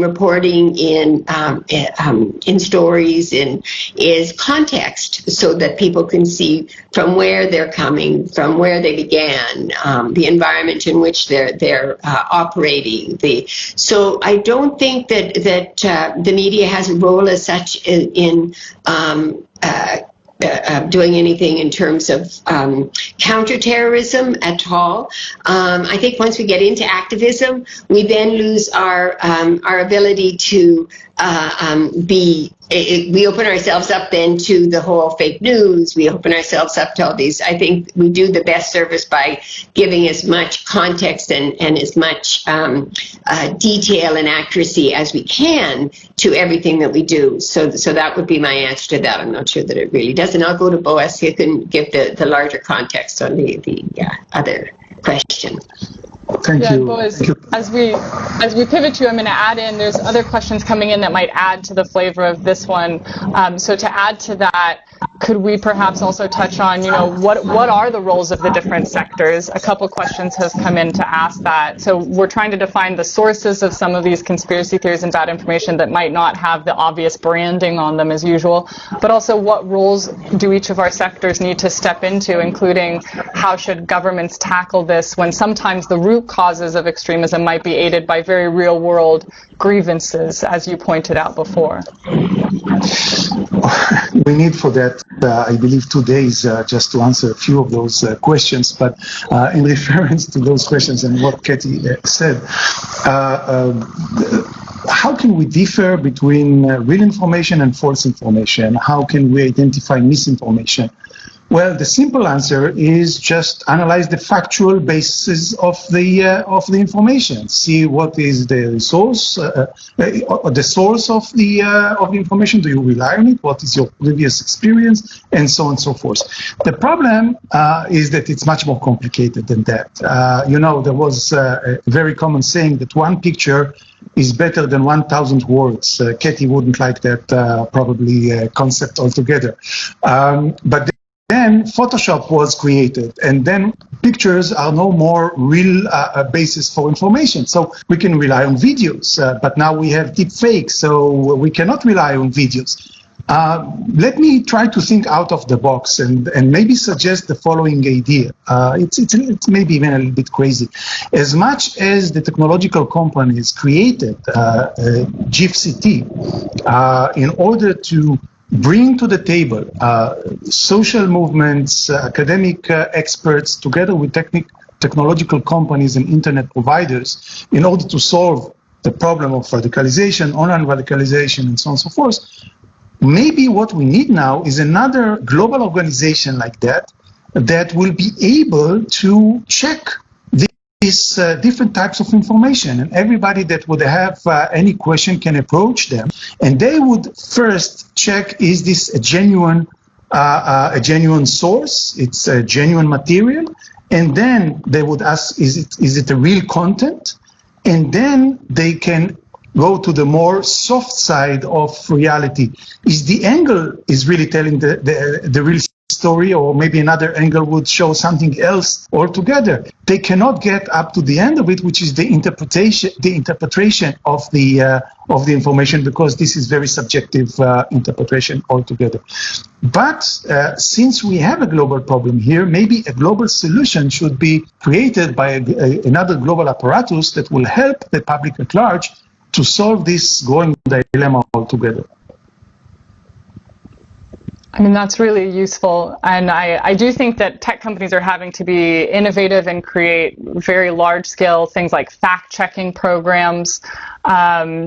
reporting, in stories, is context, so that people can see from where they're coming, from where they began, the environment in which they're operating. So I don't think that the media has a role as such in doing anything in terms of counterterrorism at all. I think once we get into activism, we then lose our ability to we open ourselves up then to the whole fake news. We open ourselves up to all these. I think we do the best service by giving as much context and as much detail and accuracy as we can to everything that we do. So that would be my answer to that. I'm not sure that it really does. And I'll go to Boaz, who can give the larger context on the other question. Thank you. Boaz, as we pivot to, I'm going to add in, there's other questions coming in that might add to the flavor of this one. So to add to that, could we perhaps also touch on, what are the roles of the different sectors? A couple questions have come in to ask that. So we're trying to define the sources of some of these conspiracy theories and bad information that might not have the obvious branding on them as usual, but also what roles do each of our sectors need to step into, including how should governments tackle this when sometimes the root causes of extremism might be aided by very real-world grievances, as you pointed out before. We need for that, I believe, 2 days just to answer a few of those questions. But in reference to those questions and what Katie said, how can we differ between real information and false information? How can we identify misinformation? Well, the simple answer is just analyze the factual basis of the information. See what is the source, the source of the information. Do you rely on it? What is your previous experience, and so on and so forth. The problem is that it's much more complicated than that. There was a very common saying that one picture is better than 1,000 words. Katie wouldn't like that probably concept altogether, but then Photoshop was created, and then pictures are no more real basis for information. So we can rely on videos, but now we have deep fakes, so we cannot rely on videos. Let me try to think out of the box and maybe suggest the following idea. It's maybe even a little bit crazy. As much as the technological companies created GIFCT in order to bring to the table social movements, academic experts, together with technological companies and internet providers in order to solve the problem of radicalization, online radicalization, and so on and so forth. Maybe what we need now is another global organization like that will be able to check these different types of information, and everybody that would have any question can approach them, and they would first check, is this a genuine source, it's a genuine material, and then they would ask, is it a real content, and then they can go to the more soft side of reality. Is the angle is really telling the real story, or maybe another angle would show something else altogether? They cannot get up to the end of it, which is the interpretation of the information, because this is very subjective interpretation altogether. But since we have a global problem here, maybe a global solution should be created by another global apparatus that will help the public at large to solve this growing dilemma altogether. I mean, that's really useful. And I do think that tech companies are having to be innovative and create very large-scale things like fact-checking programs,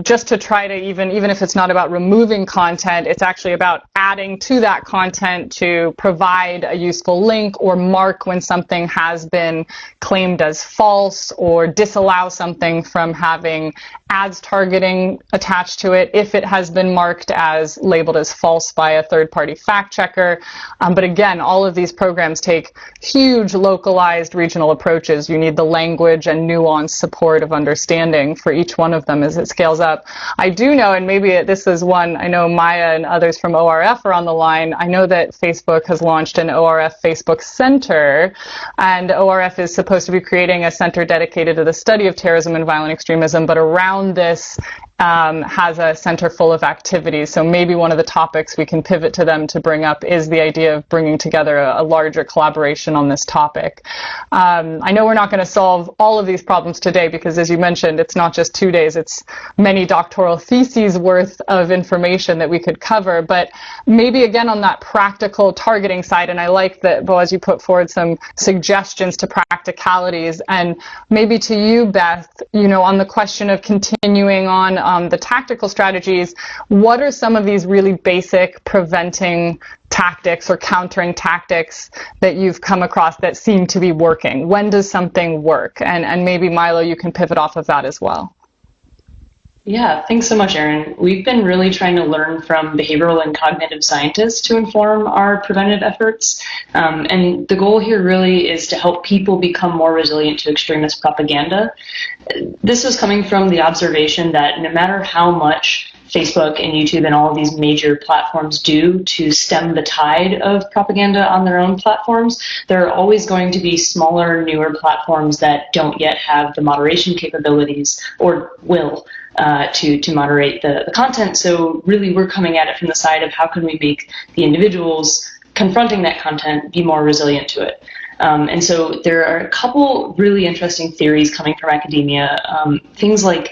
just to try to, even if it's not about removing content, it's actually about adding to that content to provide a useful link or mark when something has been claimed as false, or disallow something from having ads targeting attached to it if it has been marked as labeled as false by a third-party fact checker. But again, all of these programs take huge localized regional approaches. You need the language and nuanced support of understanding for each one of them as it scales up. I do know, and maybe this is one, I know Maya and others from ORF are on the line. I know that Facebook has launched an ORF Facebook Center, and ORF is supposed to be creating a center dedicated to the study of terrorism and violent extremism, but around this has a center full of activities. So maybe one of the topics we can pivot to them to bring up is the idea of bringing together a larger collaboration on this topic. I know we're not going to solve all of these problems today because, as you mentioned, it's not just 2 days, it's many doctoral theses worth of information that we could cover. But maybe again on that practical targeting side, and I like that, Boaz, you put forward some suggestions to practicalities. And maybe to you, Beth, on the question of continuing on the tactical strategies, what are some of these really basic preventing tactics or countering tactics that you've come across that seem to be working? When does something work? And maybe, Milo, you can pivot off of that as well. Yeah, thanks so much, Erin. We've been really trying to learn from behavioral and cognitive scientists to inform our preventive efforts. And the goal here really is to help people become more resilient to extremist propaganda. This is coming from the observation that no matter how much Facebook and YouTube and all of these major platforms do to stem the tide of propaganda on their own platforms, there are always going to be smaller, newer platforms that don't yet have the moderation capabilities or will to moderate the content. So really we're coming at it from the side of how can we make the individuals confronting that content be more resilient to it. And so there are a couple really interesting theories coming from academia, things like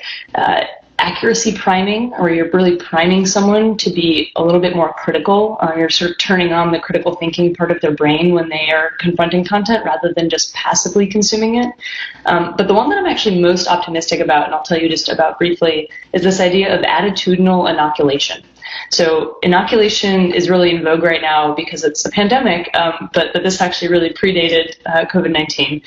accuracy priming, where you're really priming someone to be a little bit more critical. You're sort of turning on the critical thinking part of their brain when they are confronting content rather than just passively consuming it. But the one that I'm actually most optimistic about, and I'll tell you just about briefly, is this idea of attitudinal inoculation. So inoculation is really in vogue right now because it's a pandemic, but this actually really predated COVID-19.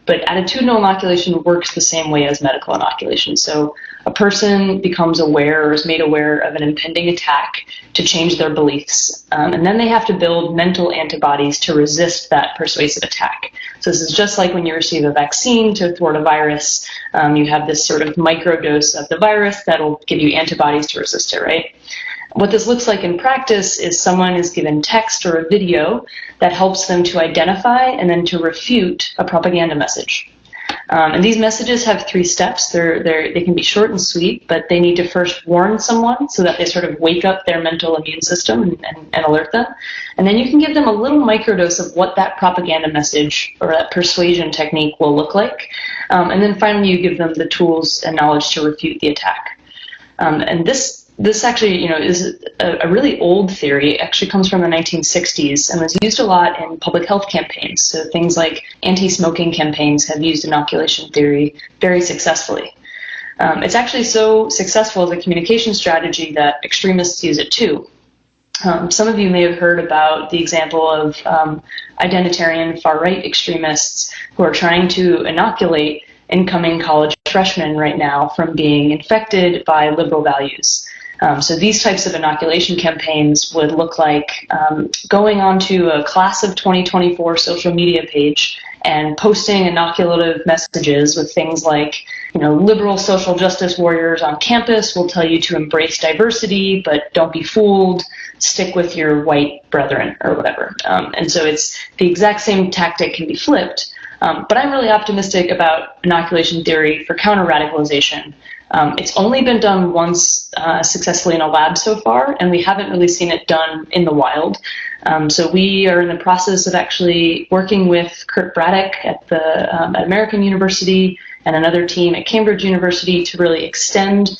But attitudinal inoculation works the same way as medical inoculation. So a person becomes aware or is made aware of an impending attack to change their beliefs. And then they have to build mental antibodies to resist that persuasive attack. So this is just like when you receive a vaccine to thwart a virus. You have this sort of microdose of the virus that'll give you antibodies to resist it, right? What this looks like in practice is someone is given text or a video that helps them to identify and then to refute a propaganda message. And these messages have 3 steps. They can be short and sweet, but they need to first warn someone so that they sort of wake up their mental immune system and alert them. And then you can give them a little microdose of what that propaganda message or that persuasion technique will look like. And then finally, you give them the tools and knowledge to refute the attack. And this actually, is a really old theory. It actually comes from the 1960s and was used a lot in public health campaigns. So things like anti-smoking campaigns have used inoculation theory very successfully. It's actually so successful as a communication strategy that extremists use it too. Some of you may have heard about the example of identitarian far-right extremists who are trying to inoculate incoming college freshmen right now from being infected by liberal values. So these types of inoculation campaigns would look like going onto a class of 2024 social media page and posting inoculative messages with things like, liberal social justice warriors on campus will tell you to embrace diversity, but don't be fooled, stick with your white brethren or whatever. And so it's the exact same tactic can be flipped. But I'm really optimistic about inoculation theory for counter-radicalization. It's only been done once successfully in a lab so far, and we haven't really seen it done in the wild. So we are in the process of actually working with Kurt Braddock at at American University and another team at Cambridge University to really extend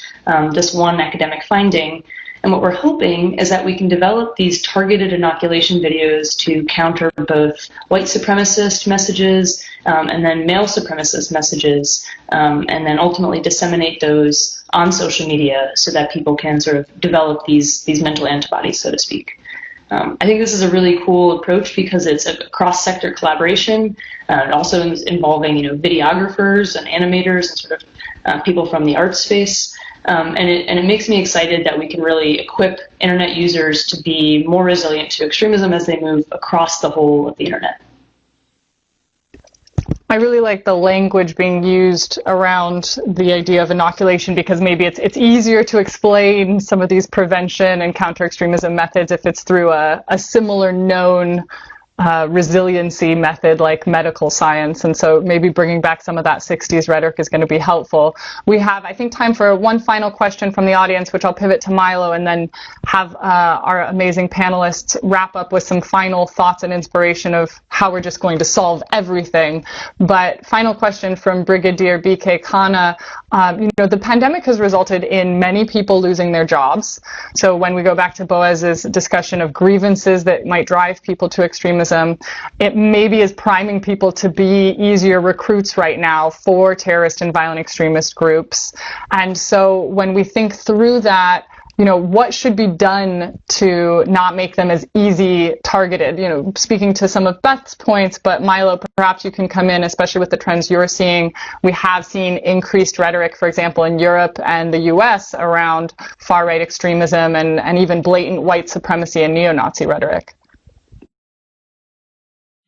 this one academic finding. And what we're hoping is that we can develop these targeted inoculation videos to counter both white supremacist messages and then male supremacist messages, and then ultimately disseminate those on social media so that people can sort of develop these mental antibodies, so to speak. I think this is a really cool approach because it's a cross-sector collaboration. It also is involving, videographers and animators and sort of people from the art space. And it makes me excited that we can really equip internet users to be more resilient to extremism as they move across the whole of the internet. I really like the language being used around the idea of inoculation because maybe it's easier to explain some of these prevention and counter-extremism methods if it's through a similar known resiliency method like medical science. And so maybe bringing back some of that 60s rhetoric is going to be helpful. We have, I think, time for one final question from the audience, which I'll pivot to Milo and then have our amazing panelists wrap up with some final thoughts and inspiration of how we're just going to solve everything. But final question from Brigadier BK Khanna. The pandemic has resulted in many people losing their jobs. So when we go back to Boaz's discussion of grievances that might drive people to extremism, it maybe is priming people to be easier recruits right now for terrorist and violent extremist groups. And so when we think through that, what should be done to not make them as easy targeted? Speaking to some of Beth's points, but Milo, perhaps you can come in, especially with the trends you're seeing. We have seen increased rhetoric, for example, in Europe and the US around far-right extremism and even blatant white supremacy and neo-Nazi rhetoric.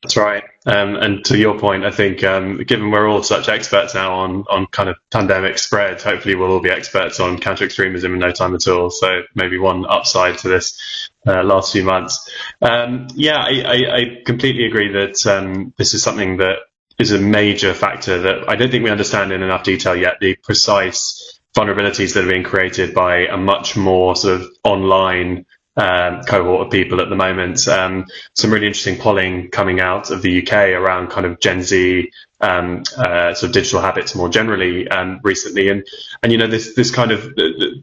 That's right. And to your point, I think given we're all such experts now on kind of pandemic spread, hopefully we'll all be experts on counter-extremism in no time at all. So maybe one upside to this last few months. I completely agree that this is something that is a major factor that I don't think we understand in enough detail yet, the precise vulnerabilities that are being created by a much more sort of online cohort of people at the moment. Some really interesting polling coming out of the UK around kind of Gen Z sort of digital habits more generally recently, and this kind of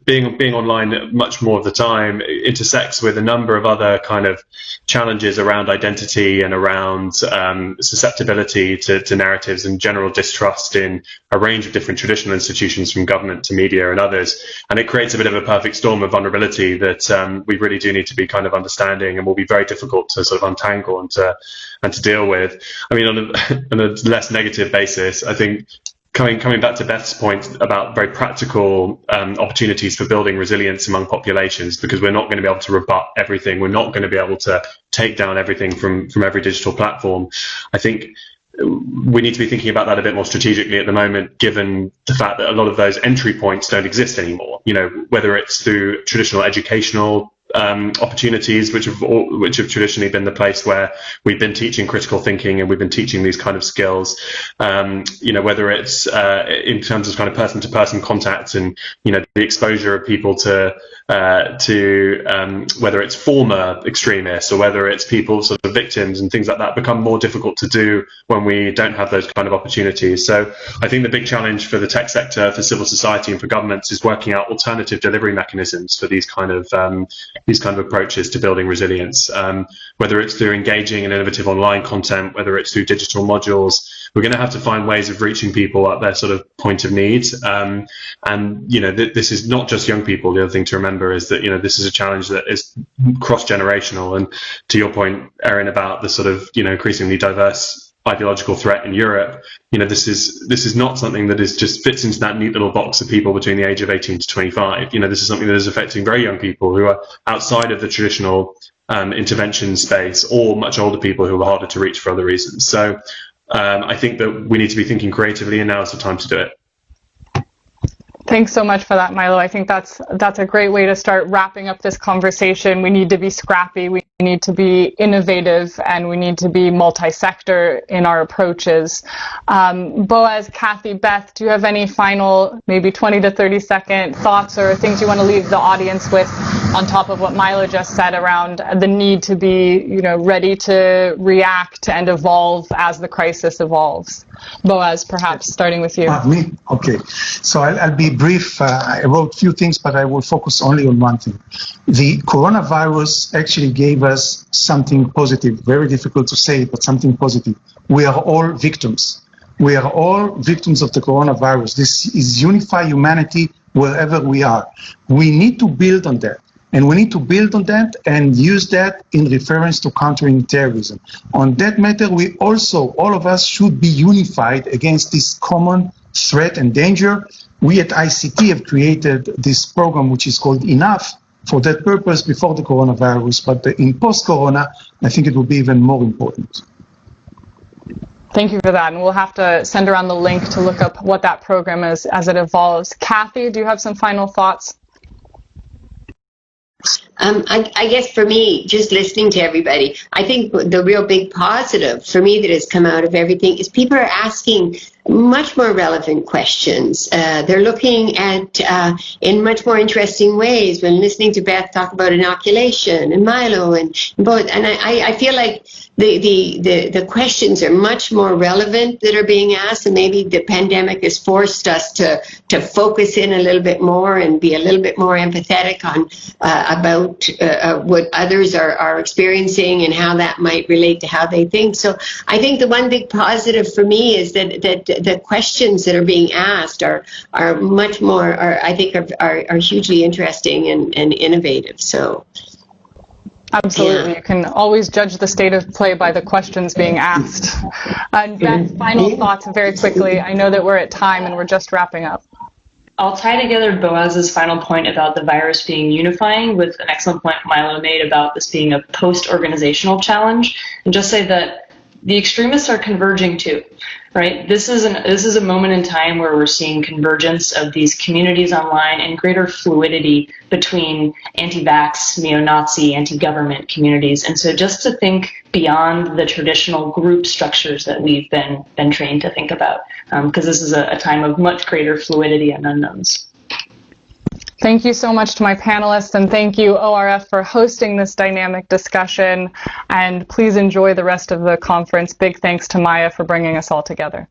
being online much more of the time intersects with a number of other kind of challenges around identity and around susceptibility to narratives and general distrust in a range of different traditional institutions, from government to media and others, and it creates a bit of a perfect storm of vulnerability that we really do need to be kind of understanding and will be very difficult to sort of untangle and to deal with. I mean, on a less negative basis, I think coming back to Beth's point about very practical opportunities for building resilience among populations, because we're not going to be able to rebut everything. We're not going to be able to take down everything from every digital platform. I think we need to be thinking about that a bit more strategically at the moment, given the fact that a lot of those entry points don't exist anymore. Whether it's through traditional educational opportunities, which have traditionally been the place where we've been teaching critical thinking and we've been teaching these kind of skills, whether it's in terms of kind of person-to-person contact and the exposure of people to whether it's former extremists or whether it's people sort of victims and things like that, become more difficult to do when we don't have those kind of opportunities. So I think the big challenge for the tech sector, for civil society and for governments is working out alternative delivery mechanisms for these kind of approaches to building resilience, whether it's through engaging in innovative online content, whether it's through digital modules. We're going to have to find ways of reaching people at their sort of point of need. This is not just young people. The other thing to remember is that, this is a challenge that is cross-generational. And to your point, Erin, about the sort of, increasingly diverse ideological threat in Europe, this is not something that is just fits into that neat little box of people between the age of 18 to 25. This is something that is affecting very young people who are outside of the traditional intervention space, or much older people who are harder to reach for other reasons. So I think that we need to be thinking creatively, and now is the time to do it. Thanks so much for that, Milo. I think that's a great way to start wrapping up this conversation. We need to be scrappy, we need to be innovative, and we need to be multi-sector in our approaches. Boaz, Kathy, Beth, do you have any final, maybe 20 to 30 second thoughts or things you want to leave the audience with on top of what Milo just said around the need to be, ready to react and evolve as the crisis evolves? Boaz, perhaps starting with you. Me? Okay. So I'll be brief. I wrote a few things, but I will focus only on one thing. The coronavirus actually gave us something positive. Very difficult to say, but something positive. We are all victims. We are all victims of the coronavirus. This is unify humanity wherever we are. We need to build on that. And we need to build on that and use that in reference to countering terrorism. On that matter, we also, all of us, should be unified against this common threat and danger. We at ICT have created this program, which is called Enough, for that purpose before the coronavirus. But in post-corona, I think it will be even more important. Thank you for that. And we'll have to send around the link to look up what that program is as it evolves. Kathy, do you have some final thoughts? I guess for me, just listening to everybody, I think the real big positive for me that has come out of everything is people are asking much more relevant questions. They're looking at in much more interesting ways. When listening to Beth talk about inoculation and Milo and both, and I feel like the questions are much more relevant that are being asked, and maybe the pandemic has forced us to focus in a little bit more and be a little bit more empathetic on about what others are experiencing and how that might relate to how they think. So I think the one big positive for me is that the questions that are being asked are much more, I think are hugely interesting and innovative. So. Absolutely. Yeah. You can always judge the state of play by the questions being asked. And Beth, final thoughts very quickly. I know that we're at time and we're just wrapping up. I'll tie together Boaz's final point about the virus being unifying with an excellent point Milo made about this being a post-organizational challenge, and just say that the extremists are converging too, right? This is a moment in time where we're seeing convergence of these communities online and greater fluidity between anti-vax, neo-Nazi, anti-government communities. And so just to think beyond the traditional group structures that we've been trained to think about, because this is a time of much greater fluidity and unknowns. Thank you so much to my panelists, and thank you, ORF, for hosting this dynamic discussion. And please enjoy the rest of the conference. Big thanks to Maya for bringing us all together.